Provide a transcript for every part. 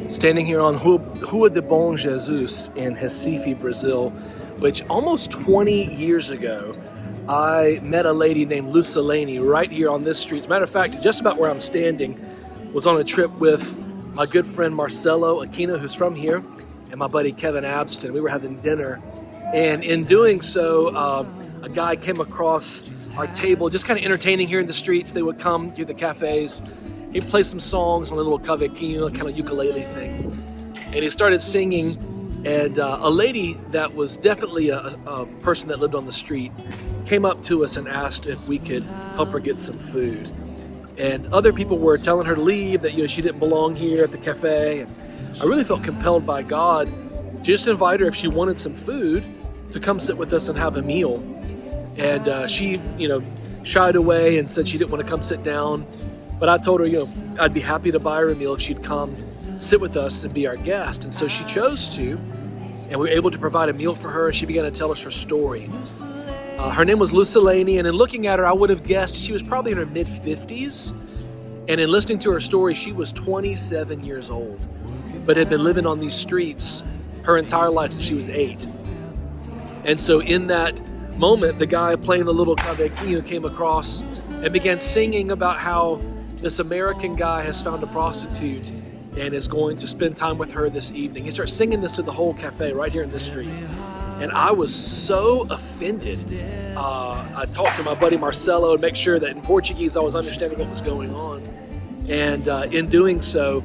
Standing here on Rua Do Bom Jesus in Recife, Brazil, which almost 20 years ago, I met a lady named Lucilene right here on this street. As a matter of fact, just about where I'm standing, was on a trip with my good friend Marcelo Aquino, who's from here, and my buddy Kevin Abston. We were having dinner, and in doing so, a guy came across our table, just kind of entertaining here in the streets. They would come to the cafes. He'd play some songs on a little cavaquinho, kind of ukulele thing. And he started singing, and a lady that was definitely a person that lived on the street came up to us and asked if we could help her get some food. And other people were telling her to leave, that she didn't belong here at the cafe. And I really felt compelled by God to just invite her, if she wanted some food, to come sit with us and have a meal. And she, shied away and said she didn't want to come sit down. But I told her, I'd be happy to buy her a meal if she'd come sit with us and be our guest. And so she chose to, and we were able to provide a meal for her. She began to tell us her story. Her name was Lucilene, and in looking at her, I would have guessed she was probably in her mid-50s. And in listening to her story, she was 27 years old, but had been living on these streets her entire life since she was 8. And so in that moment, the guy playing the little cavaquinho came across and began singing about how this American guy has found a prostitute and is going to spend time with her this evening. He starts singing this to the whole cafe right here in this street. And I was so offended. I talked to my buddy Marcelo and make sure that in Portuguese I was understanding what was going on. And in doing so,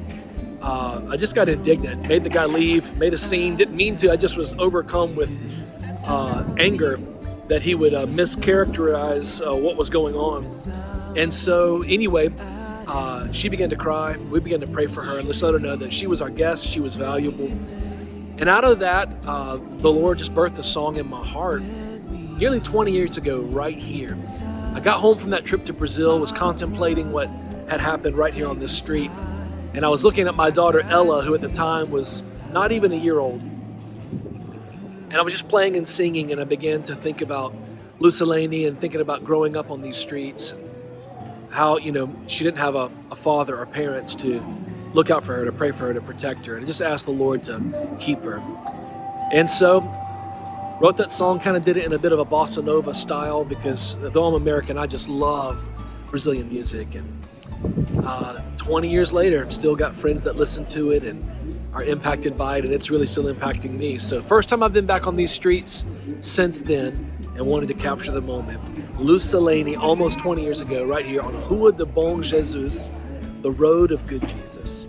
I just got indignant, made the guy leave, made a scene, didn't mean to. I just was overcome with anger that he would mischaracterize what was going on. And so anyway, she began to cry. We began to pray for her and let's let her know that she was our guest, she was valuable. And out of that, the Lord just birthed a song in my heart nearly 20 years ago right here. I got home from that trip to Brazil, was contemplating what had happened right here on this street. And I was looking at my daughter Ella, who at the time was not even a year old. And I was just playing and singing, and I began to think about Lucilene and thinking about growing up on these streets, how, she didn't have a father or parents to look out for her, to pray for her, to protect her, and I just asked the Lord to keep her. And so wrote that song, kind of did it in a bit of a bossa nova style, because though I'm American, I just love Brazilian music. And 20 years later, I've still got friends that listen to it and are impacted by it, and it's really still impacting me. So first time I've been back on these streets since then and wanted to capture the moment. Lucilene, almost 20 years ago, right here on Rua Do Bom Jesus, the road of good Jesus.